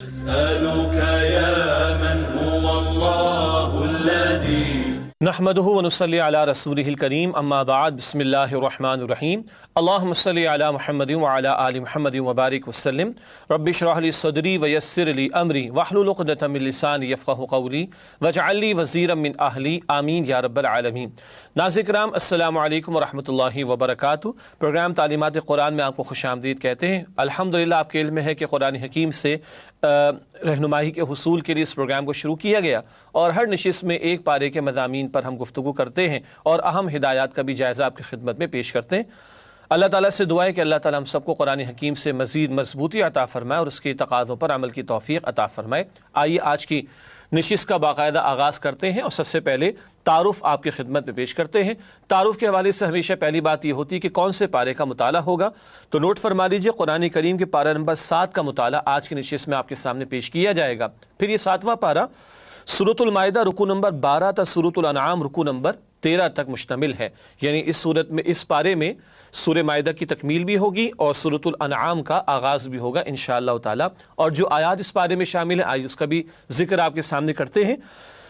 أسألك يا من هو الله الذي نحمده ونصلي على رسوله الكريم اما بعد بسم الله الرحمن الرحيم اللهم صل على محمد وعلى آل محمد وبارك وسلم رب اشرح لي صدري ويسر لي امري واحلل عقدة من لساني يفقهوا قولي واجعل لي وزيرا من اهلي آمین یا رب العالمین۔ ناظرین کرام السلام علیکم ورحمۃ اللہ وبرکاتہ۔ پروگرام تعلیمات قرآن میں آپ کو خوش آمدید کہتے ہیں۔ الحمدللہ آپ کے علم میں ہے کہ قرآن حکیم سے رہنمائی کے حصول کے لیے اس پروگرام کو شروع کیا گیا اور ہر نشست میں ایک پارے کے مضامین پر ہم گفتگو کرتے ہیں اور اہم ہدایات کا بھی جائزہ آپ کی خدمت میں پیش کرتے ہیں۔ اللہ تعالیٰ سے دعا ہے کہ اللہ تعالیٰ ہم سب کو قرآن حکیم سے مزید مضبوطی عطا فرمائے اور اس کے تقاضوں پر عمل کی توفیق عطا فرمائے۔ آئیے آج کی نشست کا باقاعدہ آغاز کرتے ہیں اور سب سے پہلے تعارف آپ کی خدمت میں پیش کرتے ہیں۔ تعارف کے حوالے سے ہمیشہ پہلی بات یہ ہوتی ہے کہ کون سے پارے کا مطالعہ ہوگا، تو نوٹ فرما لیجیے قرآن کریم کے پارہ نمبر 7 کا مطالعہ آج کی نشست میں آپ کے سامنے پیش کیا جائے گا۔ پھر یہ 7واں پارہ سورۃ المائدہ رکوع نمبر 12 تا سورۃ الانعام رکوع نمبر 13 تک مشتمل ہے، یعنی اس صورت میں اس پارے میں سورہ مائدہ کی تکمیل بھی ہوگی اور سورۃ الانعام کا آغاز بھی ہوگا انشاءاللہ تعالی، اور جو آیات اس پارے میں شامل ہیں آئیے اس کا بھی ذکر آپ کے سامنے کرتے ہیں۔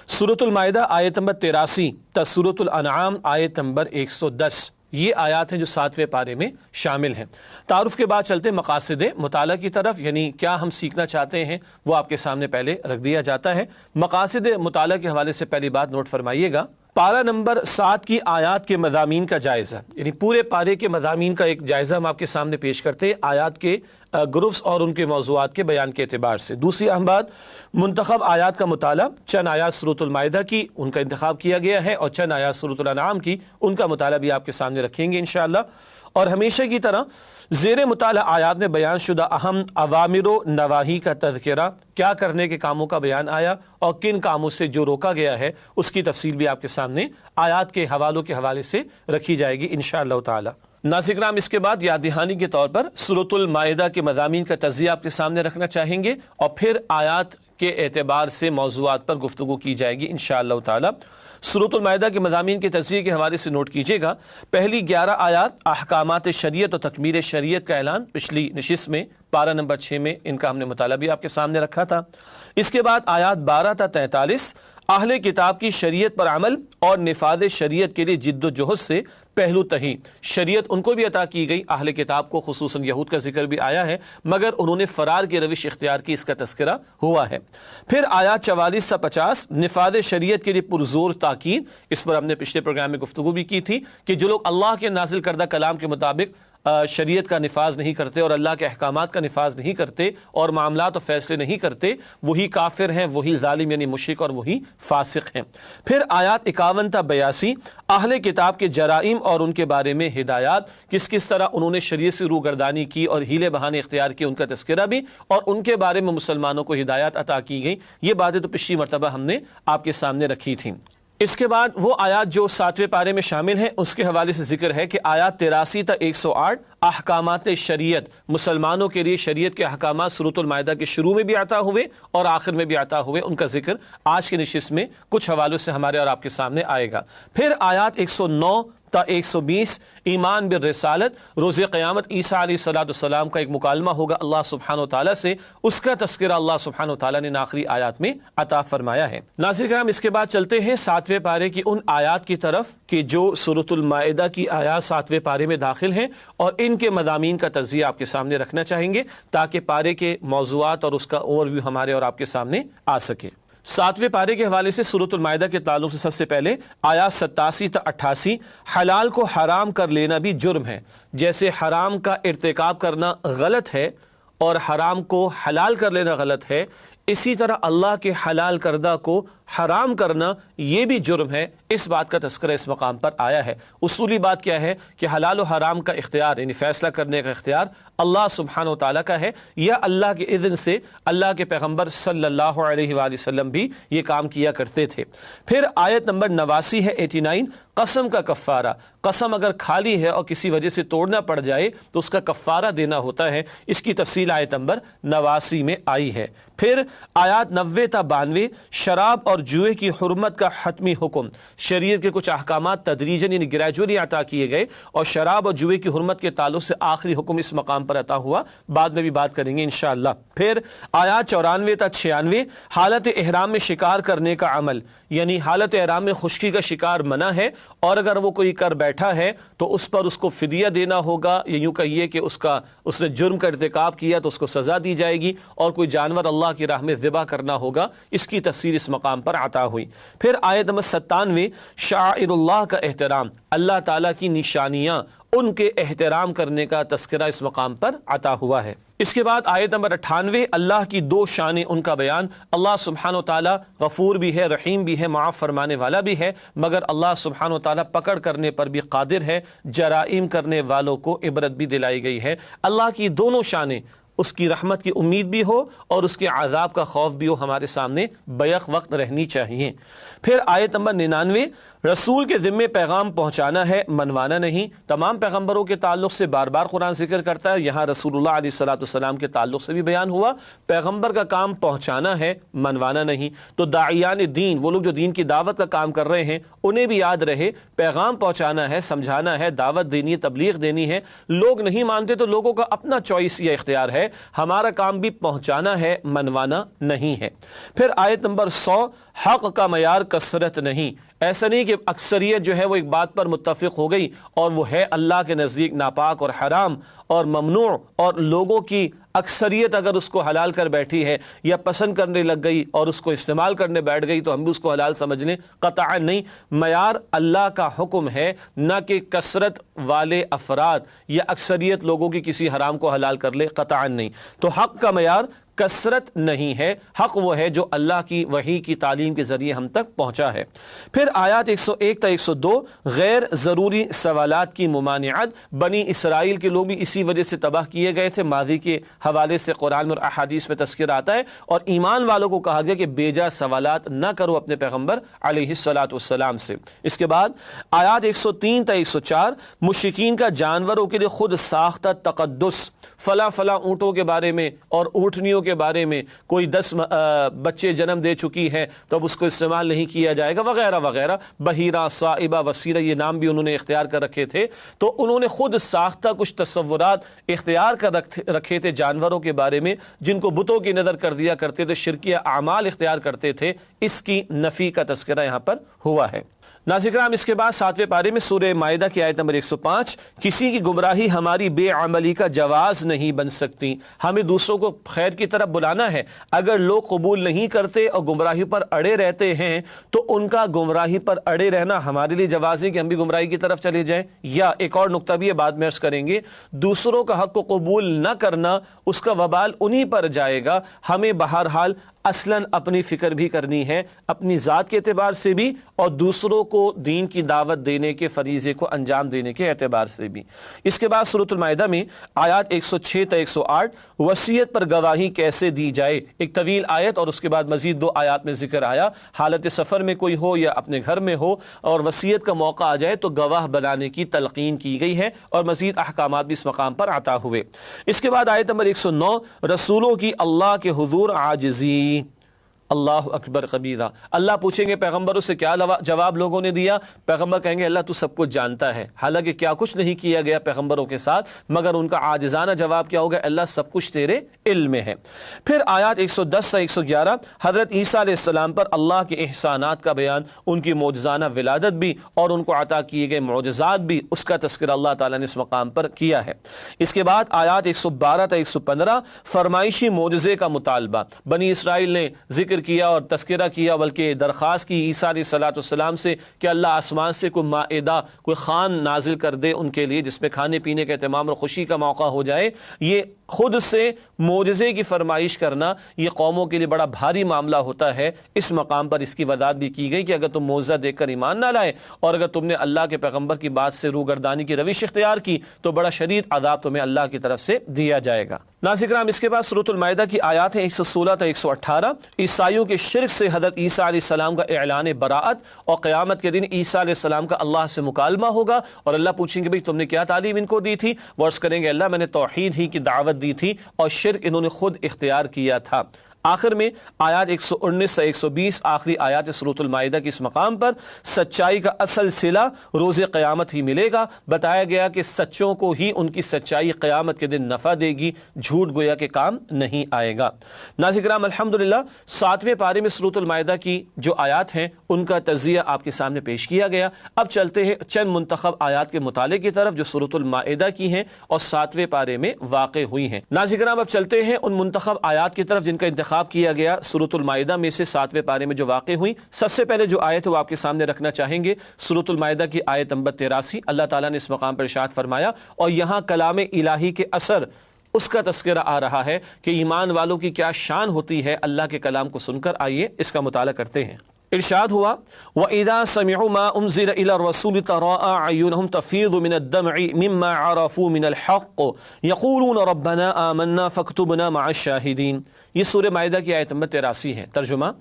سورۃ المائدہ آیت نمبر 83 تا سورۃ الانعام آیت نمبر 110، یہ آیات ہیں جو 7ویں پارے میں شامل ہیں۔ تعارف کے بعد چلتے مقاصد مطالعہ کی طرف، یعنی کیا ہم سیکھنا چاہتے ہیں وہ آپ کے سامنے پہلے رکھ دیا جاتا ہے۔ مقاصد مطالعہ کے حوالے سے پہلی بات نوٹ فرمائیے گا، پارہ نمبر 7 کی آیات کے مضامین کا جائزہ، یعنی پورے پارے کے مضامین کا ایک جائزہ ہم آپ کے سامنے پیش کرتے ہیں آیات کے گروپس اور ان کے موضوعات کے بیان کے اعتبار سے۔ دوسری اہم بات، منتخب آیات کا مطالعہ، چند آیات سورۃ المائدہ کی ان کا انتخاب کیا گیا ہے اور چند آیات سورۃ الانعام کی ان کا مطالعہ بھی آپ کے سامنے رکھیں گے انشاءاللہ، اور ہمیشہ کی طرح زیر مطالعہ آیات میں بیان شدہ اہم اوامر و نواہی کا تذکرہ، کیا کرنے کے کاموں کا بیان آیا اور کن کاموں سے جو روکا گیا ہے اس کی تفصیل بھی آپ کے سامنے آیات کے حوالوں کے حوالے سے رکھی جائے گی انشاءاللہ تعالی۔ ناظرین کرام اس کے بعد یاد دہانی کے طور پر سورۃ المائدہ کے مضامین کا تجزیہ آپ کے سامنے رکھنا چاہیں گے اور پھر آیات کے اعتبار سے موضوعات پر گفتگو کی جائے گی انشاءاللہ تعالی۔ سورۃ المائدہ کے مضامین کے تجزیے کے حوالے سے نوٹ کیجیے گا، پہلی 11 آیات احکامات شریعت اور تکمیل شریعت کا اعلان، پچھلی نشست میں پارہ نمبر 6 میں ان کا ہم نے مطالعہ بھی آپ کے سامنے رکھا تھا۔ اس کے بعد آیات 12 تا 43 اہل کتاب کی شریعت پر عمل اور نفاذ شریعت کے لیے جد و جہد سے پہلو تہی، شریعت ان کو بھی عطا کی گئی، اہل کتاب کو خصوصاً یہود کا ذکر بھی آیا ہے مگر انہوں نے فرار کی روش اختیار کی، اس کا تذکرہ ہوا ہے۔ پھر آیات 44 سے 50 نفاذ شریعت کے لیے پرزور تاکید، اس پر ہم نے پچھلے پروگرام میں گفتگو بھی کی تھی کہ جو لوگ اللہ کے نازل کردہ کلام کے مطابق شریعت کا نفاذ نہیں کرتے اور اللہ کے احکامات کا نفاذ نہیں کرتے اور معاملات و فیصلے نہیں کرتے، وہی کافر ہیں، وہی ظالم یعنی مشرک اور وہی فاسق ہیں۔ پھر آیات 51 تا 82 اہل کتاب کے جرائم اور ان کے بارے میں ہدایات، کس طرح انہوں نے شریعت سے روگردانی کی اور ہیلے بہانے اختیار کیے ان کا تذکرہ بھی، اور ان کے بارے میں مسلمانوں کو ہدایات عطا کی گئی۔ یہ باتیں تو پچھلی مرتبہ ہم نے آپ کے سامنے رکھی تھیں۔ اس کے بعد وہ آیات جو 7ویں پارے میں شامل ہیں اس کے حوالے سے ذکر ہے کہ آیات 83 تا 108 احکامات شریعت، مسلمانوں کے لیے شریعت کے احکامات سورۃ المائدہ کے شروع میں بھی عطا ہوئے اور آخر میں بھی عطا ہوئے، ان کا ذکر آج کی نشست میں کچھ حوالوں سے ہمارے اور آپ کے سامنے آئے گا۔ پھر آیات 109 تا 120 ایمان بالرسالت، روز قیامت عیسیٰ علیہ السلام کا ایک مکالمہ ہوگا اللہ سبحانہ و تعالیٰ سے، اس کا تذکرہ اللہ سبحانہ و تعالیٰ نے آخری آیات میں عطا فرمایا ہے۔ ناظرین کرام اس کے بعد چلتے ہیں 7ویں پارے کی ان آیات کی طرف کہ جو سورۃ المائدہ کی آیات 7ویں پارے میں داخل ہیں اور ان کے مضامین کا تجزیہ آپ کے سامنے رکھنا چاہیں گے تاکہ پارے کے موضوعات اور اس کا اوور ویو ہمارے اور آپ کے سامنے آ سکے۔ 7ویں پارے کے حوالے سے سورۃ المائدہ کے تعلق سے سب سے پہلے آیات 87 تا 88 حلال کو حرام کر لینا بھی جرم ہے، جیسے حرام کا ارتکاب کرنا غلط ہے اور حرام کو حلال کر لینا غلط ہے، اسی طرح اللہ کے حلال کردہ کو حرام کرنا یہ بھی جرم ہے، اس بات کا تذکرہ اس مقام پر آیا ہے۔ اصولی بات کیا ہے کہ حلال و حرام کا اختیار یعنی فیصلہ کرنے کا اختیار اللہ سبحانہ و تعالیٰ کا ہے، یا اللہ کے اذن سے اللہ کے پیغمبر صلی اللہ علیہ وآلہ وسلم بھی یہ کام کیا کرتے تھے۔ پھر آیت نمبر 89 ہے 89 قسم کا کفارہ، قسم اگر کھالی ہے اور کسی وجہ سے توڑنا پڑ جائے تو اس کا کفارہ دینا ہوتا ہے، اس کی تفصیل آیت نمبر 89 میں آئی ہے۔ پھر آیات 90 تا 92 شراب اور جوئے کی حرمت کا حتمی حکم، شریعت کے کچھ احکامات تدریجاً یعنی گریجولی عطا کیے گئے اور شراب اور جوئے کی حرمت کے تعلق سے آخری حکم اس مقام پر عطا ہوا، بعد میں بھی بات کریں گے انشاءاللہ۔ پھر آیات 94 تا 96 حالت احرام میں شکار کرنے کا عمل، یعنی حالت احرام میں خشکی کا شکار منع ہے، اور اگر وہ کوئی کر بیٹھا ہے تو اس پر اس کو فدیہ دینا ہوگا، یا یوں کہیے کہ اس نے جرم کا ارتکاب کیا تو اس کو سزا دی جائے گی، اور کوئی جانور اللہ کی راہ میں ذبح کرنا ہوگا، اس کی تفصیل اس مقام پر عطا ہوئی۔ پھر آیت نمبر 97 شعائر اللہ کا احترام، اللہ تعالیٰ کی نشانیاں، ان کے احترام کرنے کا تذکرہ اس مقام پر عطا ہوا ہے۔ اس کے بعد آیت نمبر 98 اللہ کی دو شانیں، ان کا بیان۔ اللہ سبحانہ و تعالیٰ غفور بھی ہے، رحیم بھی ہے، معاف فرمانے والا بھی ہے، مگر اللہ سبحانہ و تعالیٰ پکڑ کرنے پر بھی قادر ہے، جرائم کرنے والوں کو عبرت بھی دلائی گئی ہے۔ اللہ کی دونوں شانیں، اس کی رحمت کی امید بھی ہو اور اس کے عذاب کا خوف بھی ہو، ہمارے سامنے بیک وقت رہنی چاہیے۔ پھر آیت نمبر 99 رسول کے ذمے پیغام پہنچانا ہے، منوانا نہیں۔ تمام پیغمبروں کے تعلق سے بار بار قرآن ذکر کرتا ہے، یہاں رسول اللہ علیہ الصلوۃ والسلام کے تعلق سے بھی بیان ہوا، پیغمبر کا کام پہنچانا ہے، منوانا نہیں۔ تو داعیان دین، وہ لوگ جو دین کی دعوت کا کام کر رہے ہیں، انہیں بھی یاد رہے پیغام پہنچانا ہے، سمجھانا ہے، دعوت دینی ہے، تبلیغ دینی ہے۔ لوگ نہیں مانتے تو لوگوں کا اپنا چوائس یا اختیار ہے، ہمارا کام بھی پہنچانا ہے، منوانا نہیں ہے۔ پھر آیت نمبر 100 حق کا معیار کثرت نہیں، ایسا نہیں کہ اکثریت جو ہے وہ ایک بات پر متفق ہو گئی اور وہ ہے اللہ کے نزدیک ناپاک اور حرام اور ممنوع، اور لوگوں کی اکثریت اگر اس کو حلال کر بیٹھی ہے یا پسند کرنے لگ گئی اور اس کو استعمال کرنے بیٹھ گئی تو ہم بھی اس کو حلال سمجھ لیں، قطعا نہیں۔ معیار اللہ کا حکم ہے، نہ کہ کثرت والے افراد یا اکثریت لوگوں کی کسی حرام کو حلال کر لے، قطعا نہیں۔ تو حق کا معیار کثرت نہیں ہے، حق وہ ہے جو اللہ کی وحی کی تعلیم کے ذریعے ہم تک پہنچا ہے۔ پھر آیات 101 تا 102 غیر ضروری سوالات کی ممانعت، بنی اسرائیل کے لوگ بھی اسی وجہ سے تباہ کیے گئے تھے، ماضی کے حوالے سے قرآن اور احادیث میں تذکرہ آتا ہے، اور ایمان والوں کو کہا گیا کہ بیجا سوالات نہ کرو اپنے پیغمبر علیہ الصلوۃ والسلام سے۔ اس کے بعد آیات 103 تا 104 مشرکین کا جانوروں کے لیے خود ساختہ تقدس، فلاں فلاں اونٹوں کے بارے میں اور اونٹنیوں کے بارے میں، کوئی 10 بچے جنم دے چکی ہے تو اب اس کو استعمال نہیں کیا جائے گا، وغیرہ وغیرہ، بحیرہ، صائبہ، وسیلہ، یہ نام بھی انہوں نے اختیار کر رکھے تھے۔ تو انہوں نے خود ساختہ کچھ تصورات اختیار کر رکھے تھے جانوروں کے بارے میں، جن کو بتوں کی نظر کر دیا کرتے تھے، شرکیہ اعمال اختیار کرتے تھے، اس کی نفی کا تذکرہ یہاں پر ہوا ہے۔ ناظرین کرام، اس کے بعد 7ویں پارے میں سورہ مائدہ کی آیت نمبر 105 کسی کی گمراہی ہماری بے عملی کا جواز نہیں بن سکتی، ہمیں دوسروں کو خیر کی طرف بلانا ہے، اگر لوگ قبول نہیں کرتے اور گمراہی پر اڑے رہتے ہیں تو ان کا گمراہی پر اڑے رہنا ہمارے لیے جواز ہے کہ ہم بھی گمراہی کی طرف چلے جائیں۔ یا ایک اور نقطہ بھی ہے، بعد میں عرض کریں گے، دوسروں کا حق کو قبول نہ کرنا، اس کا وبال انہی پر جائے گا۔ ہمیں بہرحال اصلاً اپنی فکر بھی کرنی ہے، اپنی ذات کے اعتبار سے بھی اور دوسروں کو دین کی دعوت دینے کے فریضے کو انجام دینے کے اعتبار سے بھی۔ اس کے بعد سورۃ المائدہ میں آیات 106 تا 108 وصیت پر گواہی کیسے دی جائے، ایک طویل آیت، اور اس کے بعد مزید 2 آیات میں ذکر آیا، حالت سفر میں کوئی ہو یا اپنے گھر میں ہو اور وصیت کا موقع آ جائے تو گواہ بنانے کی تلقین کی گئی ہے، اور مزید احکامات بھی اس مقام پر عطا ہوئے۔ اس کے بعد آیت نمبر 109 رسولوں کی اللہ کے حضور عاجزی، اللہ اکبر کبیرہ۔ اللہ پوچھیں گے پیغمبروں سے کیا جواب لوگوں نے دیا، پیغمبر کہیں گے اللہ تو سب کچھ جانتا ہے، حالانکہ کیا کچھ نہیں کیا گیا پیغمبروں کے ساتھ، مگر ان کا عاجزانہ جواب کیا ہوگا، اللہ سب کچھ تیرے علم میں ہے۔ پھر آیات 110 سے 111 حضرت عیسیٰ علیہ السلام پر اللہ کے احسانات کا بیان، ان کی معجزانہ ولادت بھی اور ان کو عطا کیے گئے معجزات بھی، اس کا تذکرہ اللہ تعالیٰ نے اس مقام پر کیا ہے۔ اس کے بعد آیات 112 تا 115 فرمائشی معجزے کا مطالبہ، بنی اسرائیل نے ذکر کیا اور تذکرہ کیا، بلکہ درخواست کی عیسیٰ علیہ السلام سے کہ اللہ آسمان سے کوئی مائدہ، کوئی خوان نازل کر دے ان کے لیے جس میں کھانے پینے کا اہتمام اور خوشی کا موقع ہو جائے۔ یہ خود سے معجزے کی فرمائش کرنا یہ قوموں کے لیے بڑا بھاری معاملہ ہوتا ہے۔ اس مقام پر اس کی وضاحت بھی کی گئی کہ اگر تم معجزہ دیکھ کر ایمان نہ لائے اور اگر تم نے اللہ کے پیغمبر کی بات سے روگردانی کی روش اختیار کی تو بڑا شدید عذاب تمہیں اللہ کی طرف سے دیا جائے گا۔ ناظرین کرام، اس کے بعد سورۃ المائدہ کی آیات ہیں 116 تا 118 عیسائیوں کے شرک سے حضرت عیسیٰ علیہ السلام کا اعلان براءت، اور قیامت کے دن عیسیٰ علیہ السلام کا اللہ سے مکالمہ ہوگا اور اللہ پوچھیں گے بھئی تم نے کیا تعلیم ان کو دی تھی، وہ عرض کریں گے اللہ میں نے توحید ہی کی دعوت دی تھی اور شرک انہوں نے خود اختیار کیا تھا۔ آخر میں آیات 119 سے 120 آخری آیات سورۃ المائدہ کی اس مقام پر سچائی کا اصل صلہ روز قیامت ہی ملے گا۔ بتایا گیا کہ سچوں کو ہی ان کی سچائی قیامت کے دن نفع دے گی، جھوٹ گویا کے کام نہیں آئے گا۔ ناظرین کرام، الحمدللہ 7ویں پارے میں سورۃ المائدہ کی جو آیات ہیں ان کا تجزیہ آپ کے سامنے پیش کیا گیا۔ اب چلتے ہیں چند منتخب آیات کے مطالعے کی طرف جو سورۃ المائدہ کی ہیں اور 7ویں پارے میں واقع ہوئی ہیں۔ ناظرین کرام، اب چلتے ہیں ان منتخب آیات کی طرف جن کا انتخاب کیا گیا سورۃ المائدہ میں سے 7ویں پارے میں جو واقع ہوئی۔ سب سے پہلے جو آیت ہے وہ آپ کے سامنے رکھنا چاہیں گے، سورۃ المائدہ کی آیت نمبر 83۔ اللہ تعالیٰ نے اس مقام پر ارشاد فرمایا، اور یہاں کلام الہی کے اثر اس کا تذکرہ آ رہا ہے کہ ایمان والوں کی کیا شان ہوتی ہے اللہ کے کلام کو سن کر۔ آئیے اس کا مطالعہ کرتے ہیں۔ ارشاد ہوا، وَإِذَا سَمِعُوا مَا أُنزِلَ إِلَى الرَّسُولِ تَرَىٰ أَعْيُنَهُمْ تَفِيضُ مِنَ الدَّمْعِ مِمَّا عَرَفُوا مِنَ الْحَقِّ يَقُولُونَ رَبَّنَا آمَنَّا فَاكْتُبْنَا مَعَ الشَّاهِدِينَ۔ یہ سورہ مائدہ کی آیت نمبر 83 ہے۔ ترجمہ،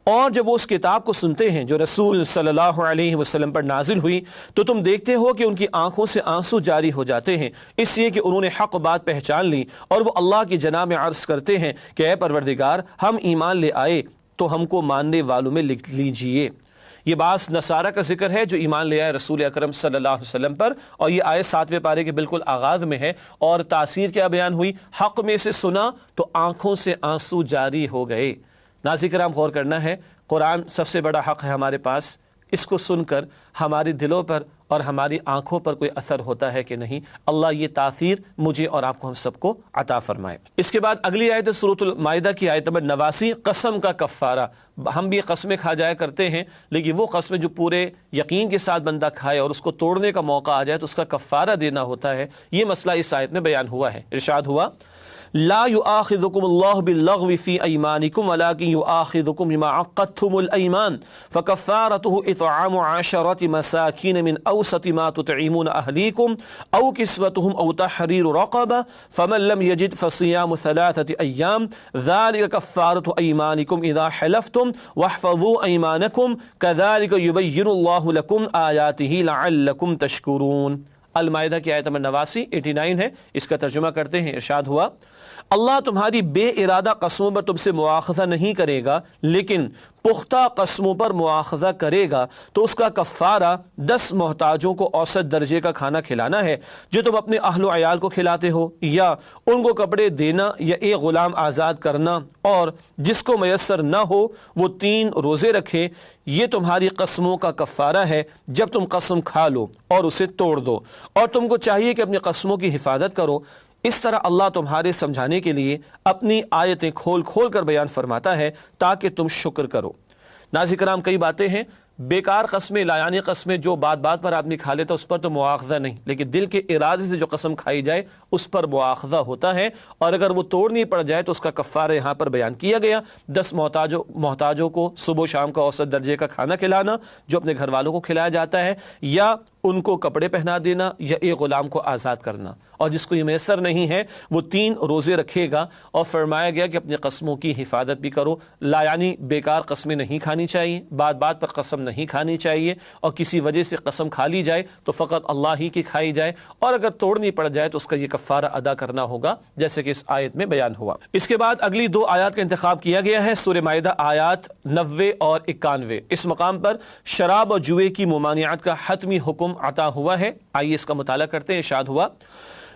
اور جب وہ اس کتاب کو سنتے ہیں جو رسول صلی اللہ علیہ وسلم پر نازل ہوئی تو تم دیکھتے ہو کہ ان کی آنکھوں سے آنسو جاری ہو جاتے ہیں، اس لیے کہ انہوں نے حق بات پہچان لی، اور وہ اللہ کی جناب میں عرض کرتے ہیں کہ اے پروردگار، ہم ایمان لے آئے تو ہم کو ماننے والوں میں لکھ لیجئے۔ یہ بعض نصارہ کا ذکر ہے جو ایمان لے آئے رسول اکرم صلی اللہ علیہ وسلم پر، اور یہ آیت 7ویں پارے کے بالکل آغاز میں ہے، اور تاثیر کیا بیان ہوئی؟ حق میں سے سنا تو آنکھوں سے آنسو جاری ہو گئے۔ ناظرین کرام، غور کرنا ہے، قرآن سب سے بڑا حق ہے ہمارے پاس، اس کو سن کر ہماری دلوں پر اور ہماری آنکھوں پر کوئی اثر ہوتا ہے کہ نہیں؟ اللہ یہ تاثیر مجھے اور آپ کو ہم سب کو عطا فرمائے۔ اس کے بعد اگلی آیت سورۃ المائدہ کی آیت نمبر 89، قسم کا کفارہ۔ ہم بھی قسمیں کھا جایا کرتے ہیں، لیکن وہ قسمیں جو پورے یقین کے ساتھ بندہ کھائے اور اس کو توڑنے کا موقع آ جائے تو اس کا کفارہ دینا ہوتا ہے، یہ مسئلہ اس آیت میں بیان ہوا ہے۔ ارشاد ہوا، لا يؤاخذكم الله باللغو في ايمانكم ولكن يؤاخذكم بما عقدتم الايمان فكفارته اطعام 10 مساكين من اوسط ما تطعمون اهليكم او كسوتهم او تحرير رقبه فمن لم يجد فصيام 3 ايام ذلك كفارة ايمانكم اذا حلفتم واحفظوا ايمانكم كذلك يبين الله لكم آياته لعلكم تشكرون۔ المائدہ کی آیت نمبر 89 ہے، اس کا ترجمہ کرتے ہیں۔ ارشاد ہوا، اللہ تمہاری بے ارادہ قسموں پر تم سے مواخذہ نہیں کرے گا، لیکن پختہ قسموں پر مواخذہ کرے گا تو اس کا کفارہ 10 محتاجوں کو اوسط درجے کا کھانا کھلانا ہے جو تم اپنے اہل و عیال کو کھلاتے ہو، یا ان کو کپڑے دینا یا ایک غلام آزاد کرنا، اور جس کو میسر نہ ہو وہ 3 روزے رکھے۔ یہ تمہاری قسموں کا کفارہ ہے جب تم قسم کھا لو اور اسے توڑ دو، اور تم کو چاہیے کہ اپنی قسموں کی حفاظت کرو۔ اس طرح اللہ تمہارے سمجھانے کے لیے اپنی آیتیں کھول کھول کر بیان فرماتا ہے تاکہ تم شکر کرو۔ ناظرین کرام، کئی باتیں ہیں، بیکار قسمیں، لایانی قسمیں جو بات بات پر آدمی کھا لیتا اس پر تو مواخذہ نہیں، لیکن دل کے ارادے سے جو قسم کھائی جائے اس پر مواخذہ ہوتا ہے، اور اگر وہ توڑنی پڑ جائے تو اس کا کفارہ یہاں پر بیان کیا گیا۔ 10 محتاجوں کو صبح و شام کا اوسط درجے کا کھانا کھلانا جو اپنے گھر والوں کو کھلایا جاتا ہے، یا ان کو کپڑے پہنا دینا، یا ایک غلام کو آزاد کرنا، اور جس کو یہ میسر نہیں ہے وہ 3 روزے رکھے گا۔ اور فرمایا گیا کہ اپنی قسموں کی حفاظت بھی کرو، یعنی بیکار قسمیں نہیں کھانی چاہیے، بات بات پر قسم نہیں کھانی چاہیے، اور کسی وجہ سے قسم کھا لی جائے تو فقط اللہ ہی کی کھائی جائے، اور اگر توڑنی پڑ جائے تو اس کا یہ کفارہ ادا کرنا ہوگا جیسے کہ اس آیت میں بیان ہوا۔ اس کے بعد اگلی 2 آیات کا انتخاب کیا گیا ہے، سورہ مائدہ آیات 90 اور 91۔ اس مقام پر شراب اور جوئے کی ممانعت کا حتمی حکم عطا ہوا ہے۔ آئیے اس کا مطالعہ کرتے ہیں۔ ارشاد ہوا،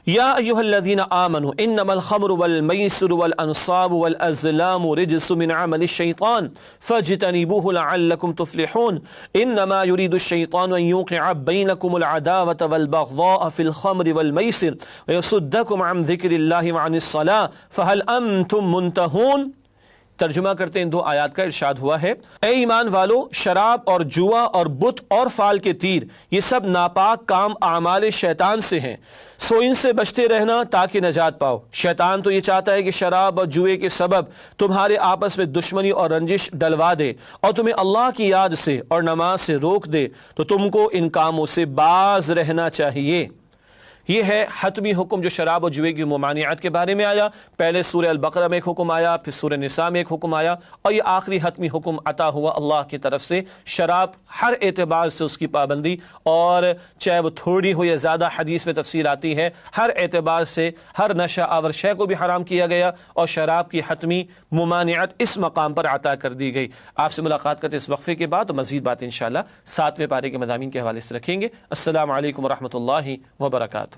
یا ایھا الذین آمنوا انما الخمر والمیسر والانصاب والازلام رجس من عمل الشیطان فاجتنبوه لعلکم تفلحون انما يريد الشیطان ان یوقع بینکم العداوة والبغضاء في الخمر والمیسر ویصدکم عن ذکر اللہ وعن الصلاة فهل انتم منتہون۔ ترجمہ کرتے ہیں، 2 آیات کا ارشاد ہوا ہے، اے ایمان والو، شراب اور جوا اور بت اور فال کے تیر یہ سب ناپاک کام اعمال شیطان سے ہیں، سو ان سے بچتے رہنا تاکہ نجات پاؤ۔ شیطان تو یہ چاہتا ہے کہ شراب اور جوئے کے سبب تمہارے آپس میں دشمنی اور رنجش ڈلوا دے اور تمہیں اللہ کی یاد سے اور نماز سے روک دے، تو تم کو ان کاموں سے باز رہنا چاہیے۔ یہ ہے حتمی حکم جو شراب و جوئے کی ممانعت کے بارے میں آیا۔ پہلے سورہ البقرہ میں ایک حکم آیا، پھر سورہ نساء میں ایک حکم آیا، اور یہ آخری حتمی حکم عطا ہوا اللہ کی طرف سے، شراب ہر اعتبار سے اس کی پابندی، اور چاہے وہ تھوڑی ہو یا زیادہ، حدیث میں تفصیل آتی ہے، ہر اعتبار سے ہر نشہ آور شے کو بھی حرام کیا گیا، اور شراب کی حتمی ممانعت اس مقام پر عطا کر دی گئی۔ آپ سے ملاقات کرتے اس وقفے کے بعد مزید بات انشاءاللہ 7ویں پارے کے مضامین کے حوالے سے رکھیں گے۔ السلام علیکم ورحمۃ اللہ وبرکاتہ۔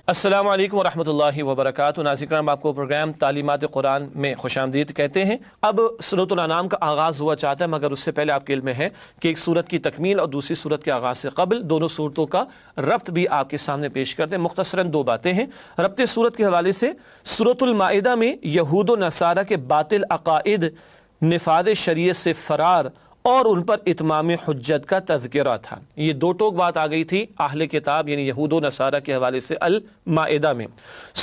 السلام علیکم ورحمۃ اللہ وبرکاتہ۔ ناظرین کرام، آپ کو پروگرام تعلیمات قرآن میں خوش آمدید کہتے ہیں۔ اب سورۃ الانعام کا آغاز ہوا چاہتا ہے، مگر اس سے پہلے آپ کے علم میں ہے کہ ایک سورت کی تکمیل اور دوسری سورت کے آغاز سے قبل دونوں سورتوں کا ربط بھی آپ کے سامنے پیش کرتے ہیں۔ مختصراً 2 باتیں ہیں ربط سورت کے حوالے سے۔ سورۃ المائدہ میں یہود و نصارہ کے باطل عقائد، نفاذ شریعت سے فرار اور ان پر اتمام حجت کا تذکرہ تھا۔ یہ 2 ٹوک بات آ گئی تھی اہل کتاب یعنی یہود و نصارہ کے حوالے سے المائدہ میں۔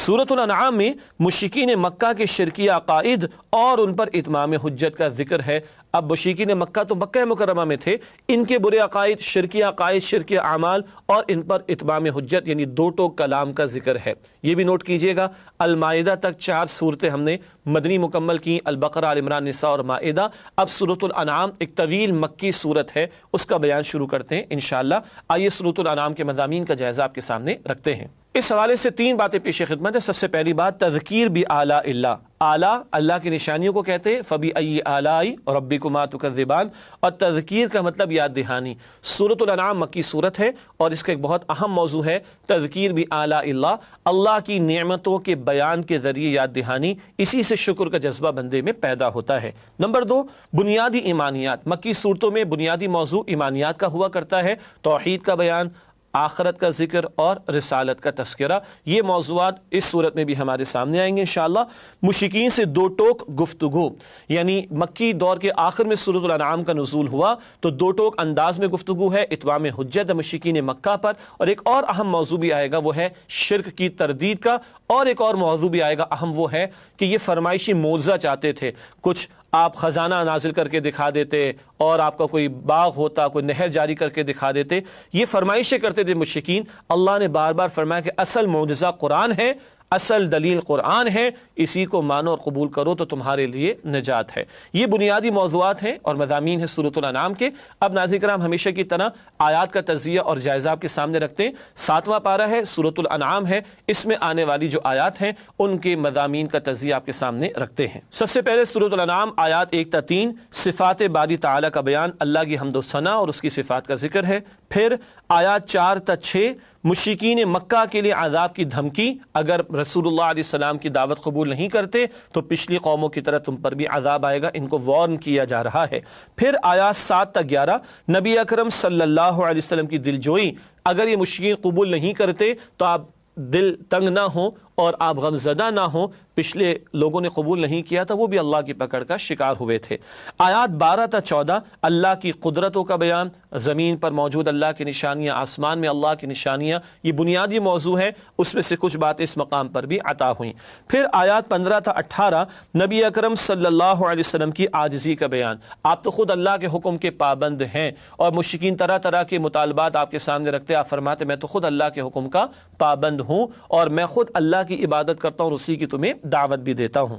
سورۃ الانعام میں مشرکین مکہ کے شرکی عقائد اور ان پر اتمام حجت کا ذکر ہے۔ اب مشرکین مکہ تو مکہ مکرمہ میں تھے، ان کے برے عقائد، شرکی اعمال اور ان پر اتمام حجت یعنی 2 ٹوک کلام کا ذکر ہے۔ یہ بھی نوٹ کیجئے گا، المائدہ تک 4 صورتیں ہم نے مدنی مکمل کی، البقرہ، آل عمران، نساء اور مائدہ۔ اب سورۃ الانعام ایک طویل مکی صورت ہے، اس کا بیان شروع کرتے ہیں انشاءاللہ۔ آئیے سورۃ الانعام کے مضامین کا جائزہ آپ کے سامنے رکھتے ہیں۔ اس حوالے سے 3 باتیں پیش خدمت ہے۔ سب سے پہلی بات، تذکیر بآلاء اللہ، اعلیٰ اللہ کی نشانیوں کو کہتے ہیں، فبأي آلاء ربكما تكذبان، اور تذکیر کا مطلب یاد دہانی۔ سورۃ الانعام مکی صورت ہے اور اس کا ایک بہت اہم موضوع ہے تذکیر بآلاء اللہ، اللہ کی نعمتوں کے بیان کے ذریعے یاد دہانی، اسی سے شکر کا جذبہ بندے میں پیدا ہوتا ہے۔ نمبر 2، بنیادی ایمانیات۔ مکی صورتوں میں بنیادی موضوع ایمانیات کا ہوا کرتا ہے، توحید کا بیان، آخرت کا ذکر اور رسالت کا تذکرہ۔ یہ موضوعات اس صورت میں بھی ہمارے سامنے آئیں گے انشاءاللہ۔ مشرکین سے 2 ٹوک گفتگو، یعنی مکی دور کے آخر میں سورۃ الانعام کا نزول ہوا تو 2 ٹوک انداز میں گفتگو ہے اتمام حجت مشرکین مکہ پر، اور ایک اور اہم موضوع بھی آئے گا وہ ہے شرک کی تردید کا، اور ایک اور موضوع بھی آئے گا اہم، وہ ہے کہ یہ فرمائشی معجزہ چاہتے تھے، کچھ آپ خزانہ نازل کر کے دکھا دیتے اور آپ کا کوئی باغ ہوتا، کوئی نہر جاری کر کے دکھا دیتے، یہ فرمائشیں کرتے تھے مشرکین۔ اللہ نے بار بار فرمایا کہ اصل معجزہ قرآن ہے، اصل دلیل قرآن ہے، اسی کو مانو اور قبول کرو تو تمہارے لیے نجات ہے۔ یہ بنیادی موضوعات ہیں اور مضامین ہیں سورۃ الانعام کے۔ اب ناظرین کرام، ہمیشہ کی طرح آیات کا تجزیہ اور جائزہ آپ کے سامنے رکھتے ہیں۔ 7واں پارہ ہے، سورۃ الانعام ہے، اس میں آنے والی جو آیات ہیں ان کے مضامین کا تجزیہ آپ کے سامنے رکھتے ہیں۔ سب سے پہلے سورۃ الانعام آیات 1 تا 3 صفات باری تعالیٰ کا بیان، اللہ کی حمد و ثنا اور اس کی صفات کا ذکر ہے۔ پھر آیات 4 تا 6 مشرکین مکہ کے لیے عذاب کی دھمکی، اگر رسول اللہ علیہ السلام کی دعوت قبول نہیں کرتے تو پچھلی قوموں کی طرح تم پر بھی عذاب آئے گا، ان کو وارن کیا جا رہا ہے۔ پھر آیات 7 تا 11 نبی اکرم صلی اللہ علیہ وسلم کی دلجوئی، اگر یہ مشرکین قبول نہیں کرتے تو آپ دل تنگ نہ ہوں اور آپ غم زدہ نہ ہوں، پچھلے لوگوں نے قبول نہیں کیا تھا، وہ بھی اللہ کی پکڑ کا شکار ہوئے تھے۔ آیات 12 تا 14 اللہ کی قدرتوں کا بیان، زمین پر موجود اللہ کی نشانیاں، آسمان میں اللہ کی نشانیاں، یہ بنیادی موضوع ہے، اس میں سے کچھ باتیں اس مقام پر بھی عطا ہوئیں۔ پھر آیات 15 تا 18 نبی اکرم صلی اللہ علیہ وسلم کی عاجزی کا بیان، آپ تو خود اللہ کے حکم کے پابند ہیں اور مشرکین طرح طرح کے مطالبات آپ کے سامنے رکھتے، آپ فرماتے میں تو خود اللہ کے حکم کا پابند ہوں اور میں خود اللہ کی عبادت کرتا ہوں اور اسی کی تمہیں دعوت بھی دیتا ہوں۔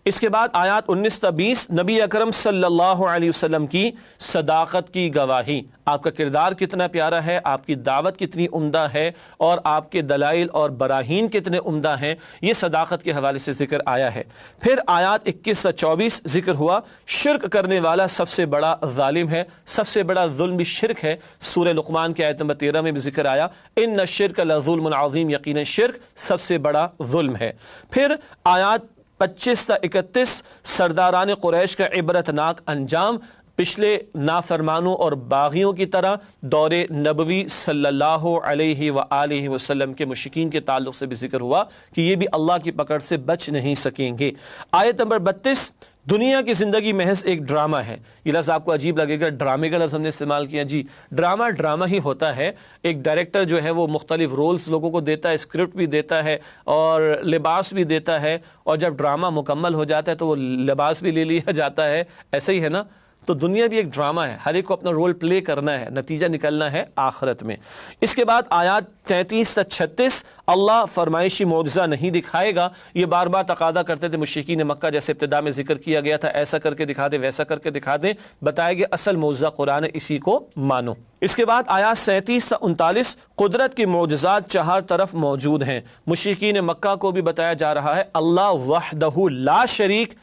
اس کے بعد آیات 19 تا 20 نبی اکرم صلی اللہ علیہ وسلم کی صداقت کی گواہی، آپ کا کردار کتنا پیارا ہے، آپ کی دعوت کتنی عمدہ ہے اور آپ کے دلائل اور براہین کتنے عمدہ ہیں، یہ صداقت کے حوالے سے ذکر آیا ہے۔ پھر آیات 21 تا 24 ذکر ہوا شرک کرنے والا سب سے بڑا ظالم ہے، سب سے بڑا ظلم بھی شرک ہے۔ سورہ لقمان کی آیت نمبر 13 میں بھی ذکر آیا ان الشرک لظلم عظیم، یقیناً شرک سب سے بڑا ظلم ہے۔ پھر آیات 25 تا 31 سرداران قریش کا عبرتناک انجام، پچھلے نافرمانوں اور باغیوں کی طرح دور نبوی صلی اللہ علیہ وآلہ وسلم کے مشرکین کے تعلق سے بھی ذکر ہوا کہ یہ بھی اللہ کی پکڑ سے بچ نہیں سکیں گے۔ آیت نمبر 32 دنیا کی زندگی محض ایک ڈرامہ ہے۔ یہ لفظ آپ کو عجیب لگے گا، ڈرامے کا لفظ ہم نے استعمال کیا، جی ڈرامہ ہی ہوتا ہے۔ ایک ڈائریکٹر جو ہے وہ مختلف رولز لوگوں کو دیتا ہے، اسکرپٹ بھی دیتا ہے اور لباس بھی دیتا ہے، اور جب ڈرامہ مکمل ہو جاتا ہے تو وہ لباس بھی لے لیا جاتا ہے، ایسا ہی ہے نا۔ تو دنیا بھی ایک ڈرامہ ہے، ہر ایک کو اپنا رول پلے کرنا ہے، نتیجہ نکلنا ہے آخرت میں۔ اس کے بعد آیات 33 تا 36 اللہ فرمائشی معجزہ نہیں دکھائے گا، یہ بار بار تقاضا کرتے تھے مشرکین مکہ، جیسے ابتدا میں ذکر کیا گیا تھا، ایسا کر کے دکھا دے، ویسا کر کے دکھا دے، بتایا گیا اصل معجزہ قرآن ہے، اسی کو مانو۔ اس کے بعد آیات 37 تا 39 قدرت کے معجزات چہار طرف موجود ہیں، مشرکین مکہ کو بھی بتایا جا رہا ہے اللہ وحدہ لا شریک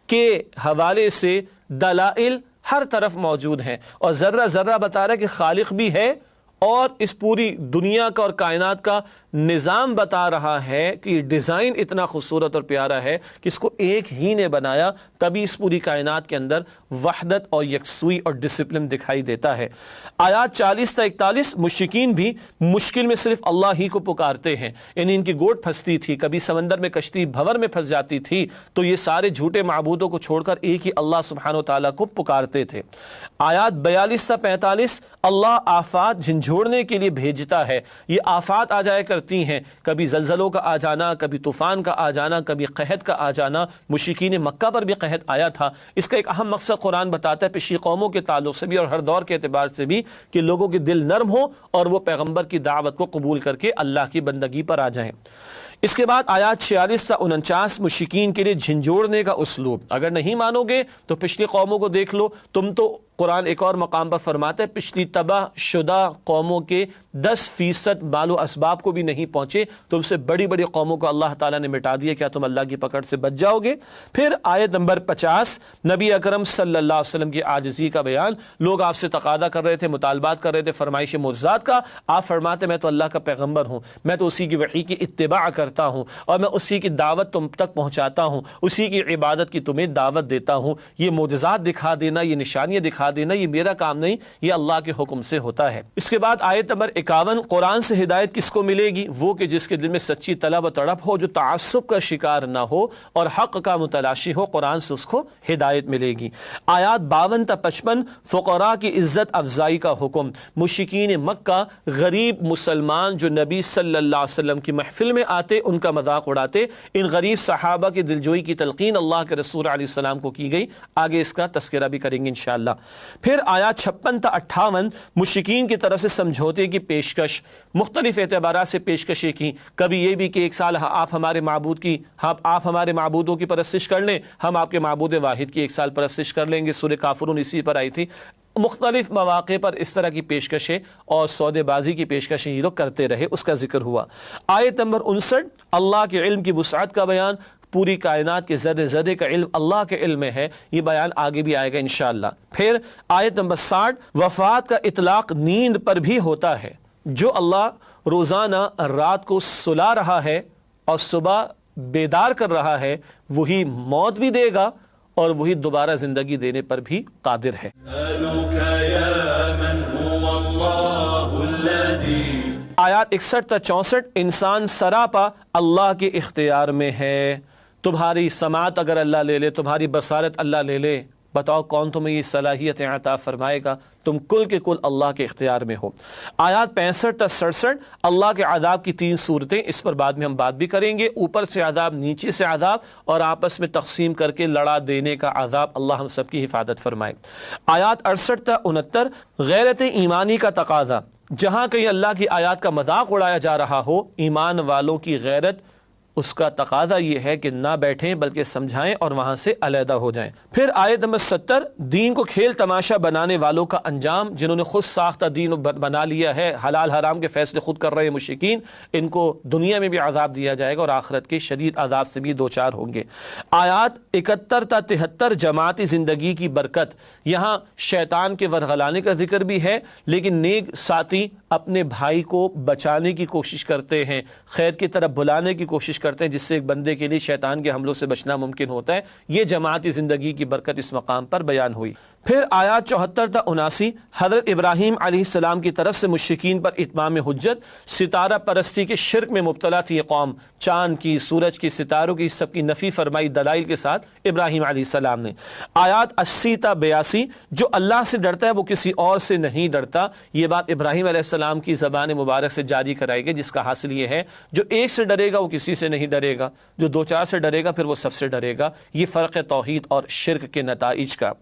کے حوالے سے دلائل ہر طرف موجود ہیں، اور ذرہ ذرہ بتا رہا ہے کہ خالق بھی ہے، اور اس پوری دنیا کا اور کائنات کا نظام بتا رہا ہے کہ یہ ڈیزائن اتنا خوبصورت اور پیارا ہے کہ اس کو ایک ہی نے بنایا، تبھی اس پوری کائنات کے اندر وحدت اور یکسوئی اور ڈسپلن دکھائی دیتا ہے۔ آیات 40 تا 41 مشرکین بھی مشکل میں صرف اللہ ہی کو پکارتے ہیں، یعنی ان کی گوٹ پھنستی تھی، کبھی سمندر میں کشتی بھور میں پھنس جاتی تھی، تو یہ سارے جھوٹے معبودوں کو چھوڑ کر ایک ہی اللہ سبحانہ و تعالیٰ کو پکارتے تھے۔ آیات 42 تا 45 اللہ آفات جھنجھوڑنے کے لیے بھیجتا ہے، یہ آفات آ جائے کرتی ہیں، کبھی زلزلوں کا آ جانا، کبھی طوفان کا آ جانا، کبھی قحط کا آ جانا۔ مشرکین مکہ پر بھی قحط آیا تھا۔ اس کا ایک اہم مقصد قرآن بتاتا ہے پچھلی قوموں کے تعلق سے بھی اور ہر دور کے اعتبار سے بھی، کہ لوگوں کے دل نرم ہوں اور وہ پیغمبر کی دعوت کو قبول کر کے اللہ کی بندگی پر آ جائیں۔ اس کے بعد آیات 46 تا 49 مشرکین کے لیے جھنجھوڑنے کا اسلوب، اگر نہیں مانو گے تو پچھلی قوموں کو دیکھ لو، تم تو قرآن ایک اور مقام پر فرماتا ہے پچھلی تباہ شدہ قوموں کے 10% مال و اسباب کو بھی نہیں پہنچے، تم سے بڑی بڑی قوموں کو اللہ تعالیٰ نے مٹا دیا، کیا تم اللہ کی پکڑ سے بچ جاؤ گے؟ پھر آیت نمبر 50 نبی اکرم صلی اللہ علیہ وسلم کی عاجزی کا بیان، لوگ آپ سے تقاضا کر رہے تھے، مطالبات کر رہے تھے فرمائش معجزات کا، آپ فرماتے میں تو اللہ کا پیغمبر ہوں، میں تو اسی کی وحی کی اتباع کرتا ہوں، اور میں اسی کی دعوت تم تک پہنچاتا ہوں، اسی کی عبادت کی تمہیں دعوت دیتا ہوں، یہ معجزات دکھا دینا، یہ نشانیاں دکھا دینا، یہ میرا کام نہیں، یہ اللہ کے حکم سے ہوتا ہے۔ اس کے بعد آیت نمبر 51 قرآن سے ہدایت کس کو ملے گی؟ وہ کہ جس کے دل میں سچی طلب و تڑپ ہو، جو تعصب کا شکار نہ ہو اور حق کا متلاشی ہو، قرآن سے اس کو ہدایت ملے گی۔ آیات 52 تا 55 فقراء کی عزت افزائی کا حکم، مشرکین مکہ غریب مسلمان جو نبی صلی اللہ علیہ وسلم کی محفل میں آتے ان کا مذاق اڑاتے، ان غریب صحابہ کی دلجوئی کی تلقین اللہ کے رسول علیہ السلام کو کی گئی، آگے اس کا تذکرہ بھی کریں گے انشاءاللہ۔ پھر آیات 56 تا 58 مشرکین کی طرف سے سمجھوتے کی پیشکش، مختلف اعتبارات سے پیشکشیں کی، کبھی یہ بھی کہ ایک سال آپ ہمارے معبودوں کی پرستش کر لیں، ہم آپ کے معبود واحد کی ایک سال پرستش کر لیں گے، سورہ کافرون اسی پر آئی تھی۔ مختلف مواقع پر اس طرح کی پیشکشیں اور سودے بازی کی پیشکشیں یہ لوگ کرتے رہے، اس کا ذکر ہوا۔ آیت نمبر 59 اللہ کے علم کی وسعت کا بیان، پوری کائنات کے ذرے ذرے کا علم اللہ کے علم میں ہے، یہ بیان آگے بھی آئے گا انشاءاللہ۔ پھر آیت نمبر 60 وفات کا اطلاق نیند پر بھی ہوتا ہے، جو اللہ روزانہ رات کو سلا رہا ہے اور صبح بیدار کر رہا ہے، وہی موت بھی دے گا اور وہی دوبارہ زندگی دینے پر بھی قادر ہے۔ آیات 61 تا 64 انسان سراپا اللہ کے اختیار میں ہے، تمہاری سماعت اگر اللہ لے لے، تمہاری بصارت اللہ لے لے، بتاؤ کون تمہیں یہ صلاحیت عطا فرمائے گا؟ تم کل کے کل اللہ کے اختیار میں ہو۔ آیات 65 تا 67 اللہ کے عذاب کی 3 صورتیں، اس پر بعد میں ہم بات بھی کریں گے، اوپر سے عذاب، نیچے سے عذاب، اور آپس میں تقسیم کر کے لڑا دینے کا عذاب، اللہ ہم سب کی حفاظت فرمائے۔ آیات 68 تا 69 غیرت ایمانی کا تقاضا، جہاں کہیں اللہ کی آیات کا مذاق اڑایا جا رہا ہو، ایمان والوں کی غیرت، اس کا تقاضا یہ ہے کہ نہ بیٹھیں بلکہ سمجھائیں اور وہاں سے علیحدہ ہو جائیں۔ پھر آیت نمبر 70 دین کو کھیل تماشا بنانے والوں کا انجام، جنہوں نے خود ساختہ دین بنا لیا ہے، حلال حرام کے فیصلے خود کر رہے مشرکین، ان کو دنیا میں بھی عذاب دیا جائے گا اور آخرت کے شدید عذاب سے بھی دوچار ہوں گے۔ آیات 71 تا 73 جماعتی زندگی کی برکت، یہاں شیطان کے ورغلانے کا ذکر بھی ہے، لیکن نیک ساتھی اپنے بھائی کو بچانے کی کوشش کرتے ہیں، خیر کی طرف بلانے کی کوشش کرتے ہیں، جس سے ایک بندے کے لیے شیطان کے حملوں سے بچنا ممکن ہوتا ہے۔ یہ جماعتی زندگی کی برکت اس مقام پر بیان ہوئی۔ پھر آیات 74 تا 79 حضرت ابراہیم علیہ السلام کی طرف سے مشرکین پر اتمام حجت، ستارہ پرستی کے شرک میں مبتلا تھی یہ قوم، چاند کی، سورج کی، ستاروں کی، سب کی نفی فرمائی دلائل کے ساتھ ابراہیم علیہ السلام نے۔ آیات 80 تا 82 جو اللہ سے ڈرتا ہے وہ کسی اور سے نہیں ڈرتا، یہ بات ابراہیم علیہ السلام کی زبان مبارک سے جاری کرائی گئی، جس کا حاصل یہ ہے جو ایک سے ڈرے گا وہ کسی سے نہیں ڈرے گا، جو 2-4 سے ڈرے گا پھر وہ سب سے ڈرے گا۔ یہ فرق توحید اور شرک کے نتائج کا۔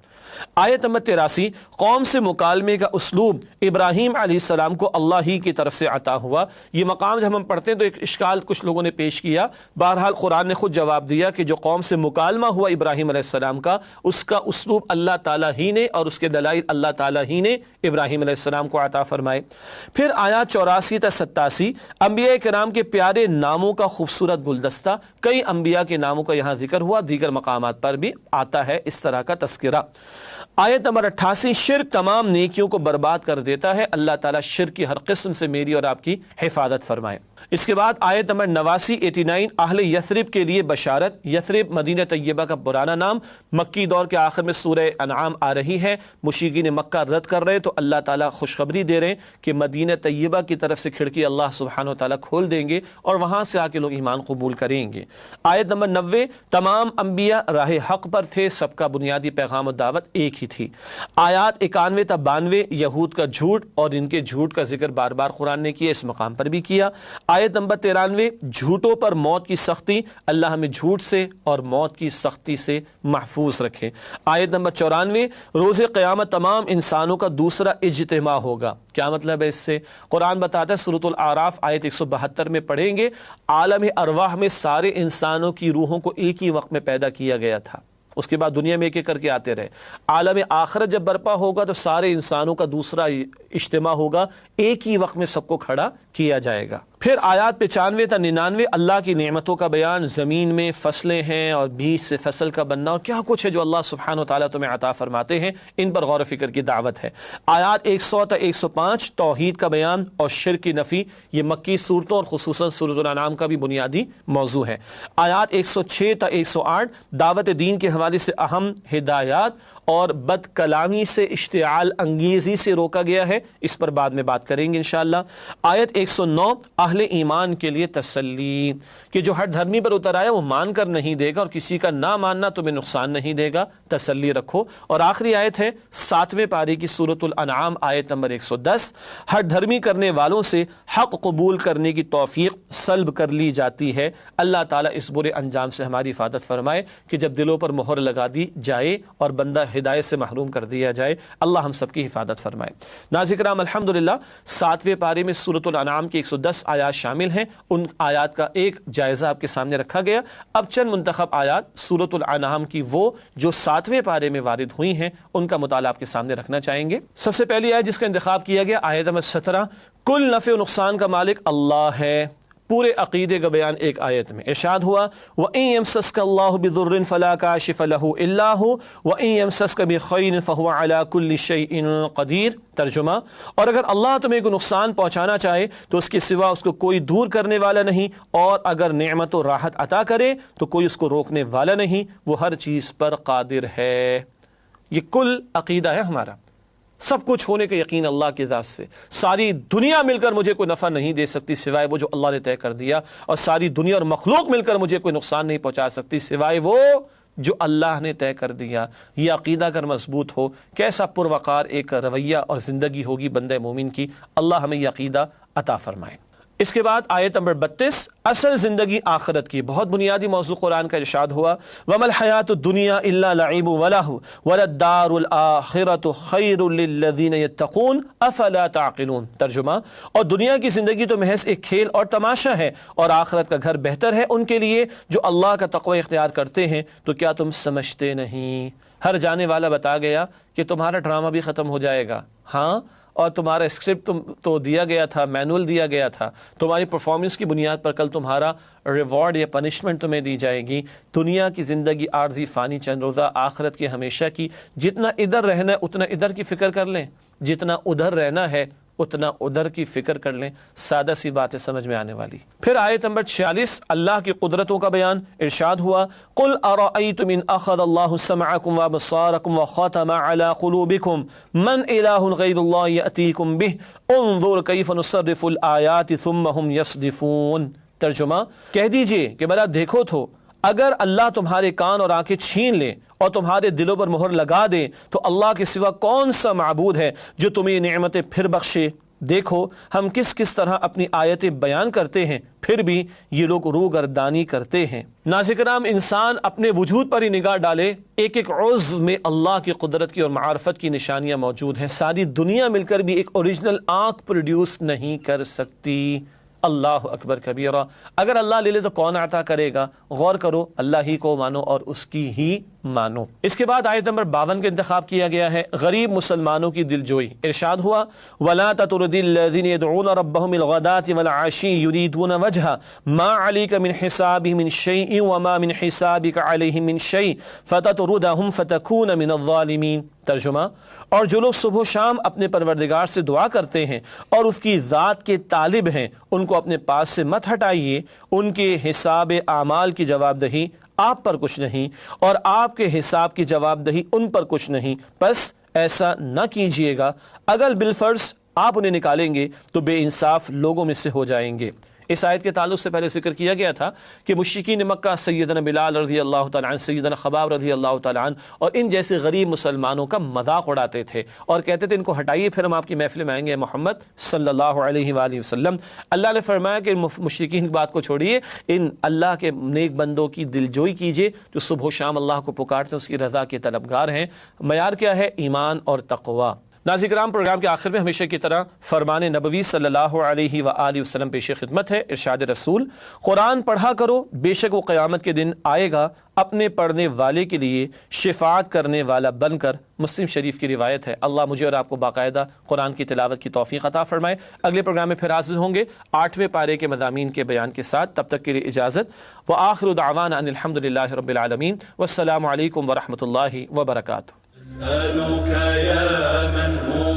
آیت آیت نمبر 83 قوم سے مکالمے کا اسلوب ابراہیم علیہ السلام کو اللہ ہی کی طرف سے عطا ہوا۔ یہ مقام جب ہم پڑھتے ہیں تو ایک اشکال کچھ لوگوں نے پیش کیا، بہرحال قرآن نے خود جواب دیا کہ جو قوم سے مکالمہ ہوا ابراہیم علیہ السلام کا، اس کا اسلوب اللہ تعالیٰ ہی نے اور اس کے دلائل اللہ تعالیٰ ہی نے ابراہیم علیہ السلام کو عطا فرمائے۔ پھر آیات 84 تا 87 انبیاء کرام کے پیارے ناموں کا خوبصورت گلدستہ، کئی انبیاء کے ناموں کا یہاں ذکر ہوا، دیگر مقامات پر بھی آتا ہے اس طرح کا تذکرہ۔ آیت نمبر 88 شرک تمام نیکیوں کو برباد کر دیتا ہے، اللہ تعالیٰ شرک کی ہر قسم سے میری اور آپ کی حفاظت فرمائے۔ اس کے بعد آیت نمبر 89 اہل یثرب کے لیے بشارت۔ یثرب مدینہ طیبہ کا پرانا نام، مکی دور کے آخر میں سورہ انعام آ رہی ہے، مشرکین مکہ رد کر رہے تو اللہ تعالیٰ خوشخبری دے رہے ہیں کہ مدینہ طیبہ کی طرف سے کھڑکی اللہ سبحانہ و تعالیٰ کھول دیں گے اور وہاں سے آ کے لوگ ایمان قبول کریں گے۔ آیت نمبر 90 تمام انبیاء راہ حق پر تھے، سب کا بنیادی پیغام و دعوت ایک ہی تھی۔ آیات 91 تا 92 یہود کا جھوٹ اور ان کے جھوٹ کا ذکر بار بار قرآن نے کیا، اس مقام پر بھی کیا۔ آیت نمبر 93 جھوٹوں پر موت کی سختی، اللہ ہمیں جھوٹ سے اور موت کی سختی سے محفوظ رکھے۔ آیت نمبر 94 روز قیامت تمام انسانوں کا دوسرا اجتماع ہوگا۔ کیا مطلب ہے اس سے؟ قرآن بتاتا ہے سورۃ الاعراف آیت 172 میں پڑھیں گے، عالم ارواح میں سارے انسانوں کی روحوں کو ایک ہی وقت میں پیدا کیا گیا تھا، اس کے بعد دنیا میں ایک ایک کر کے آتے رہے۔ عالم آخرت جب برپا ہوگا تو سارے انسانوں کا دوسرا اجتماع ہوگا، ایک ہی وقت میں سب کو کھڑا کیا جائے گا۔ پھر آیات 95 تا 99 اللہ کی نعمتوں کا بیان، زمین میں فصلیں ہیں اور بیج سے فصل کا بننا اور کیا کچھ ہے جو اللہ سبحانہ و تعالیٰ تمہیں عطا فرماتے ہیں، ان پر غور و فکر کی دعوت ہے۔ آیات 100 تا 105 توحید کا بیان اور شرک کی نفی، یہ مکی صورتوں اور خصوصاً سورۃ الانعام کا بھی بنیادی موضوع ہے۔ آیات 106 تا 108 دعوت دین کے حوالے سے اہم ہدایات اور بد کلامی سے اشتعال انگیزی سے روکا گیا ہے، اس پر بعد میں بات کریں گے انشاءاللہ۔ آیت 109 اہل ایمان کے لیے تسلی کہ جو ہر دھرمی پر اتر آیا وہ مان کر نہیں دے گا اور کسی کا نہ ماننا تمہیں نقصان نہیں دے گا، تسلی رکھو۔ اور آخری آیت ہے 7ویں پارے کی سورۃ الانعام آیت نمبر 110 ہر دھرمی کرنے والوں سے حق قبول کرنے کی توفیق سلب کر لی جاتی ہے۔ اللہ تعالیٰ اس برے انجام سے ہماری حفاظت فرمائے کہ جب دلوں پر مہر لگا دی جائے اور بندہ ہدایت سے محروم کر دیا جائے، اللہ ہم سب کی حفاظت فرمائے۔ ناظرین کرام الحمدللہ 7ویں پارے میں سورۃ الانعام کی 110 آیات شامل ہیں، ان آیات کا ایک جائزہ آپ کے سامنے رکھا گیا۔ اب چند منتخب آیات سورۃ الانعام کی وہ جو 7ویں پارے میں وارد ہوئی ہیں ان کا مطالعہ آپ کے سامنے رکھنا چاہیں گے۔ سب سے پہلی آیت جس کا انتخاب کیا گیا آیت نمبر 17 کل نفع و نقصان کا مالک اللہ ہے، پورے عقیدے کا بیان ایک آیت میں ارشاد ہوا وَإِن يَمْسَسْكَ اللَّهُ بِضُرٍّ فَلَا كَاشِفَ لَهُ إِلَّا هُوَ وَإِن يَمْسَسْكَ بِخَيْرٍ فَهُوَ عَلَى كُلِّ شَيْءٍ قَدِيرٌ۔ ترجمہ، اور اگر اللہ تمہیں کوئی نقصان پہنچانا چاہے تو اس کے سوا اس کو کوئی دور کرنے والا نہیں، اور اگر نعمت و راحت عطا کرے تو کوئی اس کو روکنے والا نہیں، وہ ہر چیز پر قادر ہے۔ یہ کل عقیدہ ہے ہمارا، سب کچھ ہونے کا یقین اللہ کی ذات سے۔ ساری دنیا مل کر مجھے کوئی نفع نہیں دے سکتی سوائے وہ جو اللہ نے طے کر دیا، اور ساری دنیا اور مخلوق مل کر مجھے کوئی نقصان نہیں پہنچا سکتی سوائے وہ جو اللہ نے طے کر دیا۔ یہ عقیدہ اگر مضبوط ہو، کیسا پروقار ایک رویہ اور زندگی ہوگی بندہ مومن کی۔ اللہ ہمیں یہ عقیدہ عطا فرمائے۔ اس کے بعد آیت نمبر 32 اصل زندگی آخرت کی، بہت بنیادی موضوع قرآن کا ارشاد ہوا وَمَا الْحَيَاةُ الدُّنْيَا إِلَّا لَعِبٌ وَلَهْوٌ وَلَلدَّارُ الْآخِرَةُ خَيْرٌ لِلَّذِينَ يَتَّقُونَ أَفَلَا تَعْقِلُونَ۔ ترجمہ، اور دنیا کی زندگی تو محض ایک کھیل اور تماشا ہے، اور آخرت کا گھر بہتر ہے ان کے لیے جو اللہ کا تقوی اختیار کرتے ہیں، تو کیا تم سمجھتے نہیں؟ ہر جانے والا بتا گیا کہ تمہارا ڈرامہ بھی ختم ہو جائے گا، ہاں، اور تمہارا اسکرپٹ تو دیا گیا تھا، مینول دیا گیا تھا، تمہاری پرفارمنس کی بنیاد پر کل تمہارا ریوارڈ یا پنشمنٹ تمہیں دی جائے گی۔ دنیا کی زندگی عارضی فانی چند روزہ، آخرت کی ہمیشہ کی۔ جتنا ادھر رہنا ہے اتنا ادھر کی فکر کر لیں، جتنا ادھر رہنا ہے اتنا ادھر کی فکر کر لیں، سادہ سی باتیں سمجھ میں آنے والی۔ پھر آیت نمبر 46 اللہ کی قدرتوں کا بیان ارشاد ہوا قل ارأیتم ان اخذ اللہ سمعکم وابصارکم وختم علی قلوبکم من الہ غیر اللہ یأتیکم بہ انظر کیف نصرف الآیات ثم ہم یصدفون۔ ترجمہ، کہہ دیجئے کہ بھلا دیکھو تو اگر اللہ تمہارے کان اور آنکھیں چھین لے اور تمہارے دلوں پر مہر لگا دے تو اللہ کے سوا کون سا معبود ہے جو تمہیں نعمتیں پھر بخشے دیکھو ہم کس کس طرح اپنی آیتیں بیان کرتے ہیں، پھر بھی یہ لوگ روگردانی کرتے ہیں۔ ناظرین کرام، انسان اپنے وجود پر ہی نگاہ ڈالے، ایک ایک عضو میں اللہ کی قدرت کی اور معرفت کی نشانیاں موجود ہیں۔ ساری دنیا مل کر بھی ایک اوریجنل آنکھ پروڈیوس نہیں کر سکتی۔ اللہ اکبر کبیرہ، اگر اللہ لے لے تو کون عطا کرے گا؟ غور کرو، اللہ ہی کو مانو اور اس کی ہی مانو۔ اس کے بعد آیت نمبر 52 کا انتخاب کیا گیا ہے، غریب مسلمانوں کی دلجوئی۔ ارشاد ہوا وَلَا تَطْرُدِ الَّذِينَ يَدْعُونَ رَبَّهُمْ بِالْغَدَاةِ وَالْعَشِيِّ يُرِيدُونَ وَجْهَهُ مَا عَلَيْكَ مِنْ حِسَابِهِمْ مِنْ شَيْءٍ وَمَا مِنْ حِسَابِكَ عَلَيْهِمْ مِنْ شَيْءٍ فَتَطْرُدَهُمْ فَتَكُونَ مِنَ الظَّالِمِينَ۔ ترجمہ، اور جو لوگ صبح و شام اپنے پروردگار سے دعا کرتے ہیں اور اس کی ذات کے طالب ہیں، ان کو اپنے پاس سے مت ہٹائیے، ان کے حساب اعمال کی جواب دہی آپ پر کچھ نہیں اور آپ کے حساب کی جواب دہی ان پر کچھ نہیں، بس ایسا نہ کیجئے گا۔ اگر بالفرض آپ انہیں نکالیں گے تو بے انصاف لوگوں میں سے ہو جائیں گے۔ اس آیت کے تعلق سے پہلے ذکر کیا گیا تھا کہ مشرکین مکہ سیدنا بلال رضی اللہ تعالیٰ عنہ، سیدنا خباب رضی اللہ تعالیٰ عنہ اور ان جیسے غریب مسلمانوں کا مذاق اڑاتے تھے اور کہتے تھے ان کو ہٹائیے، پھر ہم آپ کی محفل میں آئیں گے محمد صلی اللہ علیہ وآلہ وسلم۔ اللہ نے فرمایا کہ مشرکین کی بات کو چھوڑیے، ان اللہ کے نیک بندوں کی دلجوئی کیجیے جو صبح و شام اللہ کو پکارتے ہیں، اس کی رضا کے طلبگار ہیں۔ معیار کیا ہے؟ ایمان اور تقوی۔ ناظرین کرام، پروگرام کے آخر میں ہمیشہ کی طرح فرمان نبوی صلی اللہ علیہ وآلہ وسلم پیش خدمت ہے۔ ارشاد رسول، قرآن پڑھا کرو، بے شک وہ قیامت کے دن آئے گا اپنے پڑھنے والے کے لیے شفاعت کرنے والا بن کر۔ مسلم شریف کی روایت ہے۔ اللہ مجھے اور آپ کو باقاعدہ قرآن کی تلاوت کی توفیق عطا فرمائے۔ اگلے پروگرام میں پھر حاضر ہوں گے 8ویں پارے کے مضامین کے بیان کے ساتھ۔ تب تک کے لیے اجازت۔ وآخر دعوانا ان الحمد للہ رب العالمین، والسلام علیکم ورحمۃ اللہ وبرکاتہ۔ أسألك يا من هو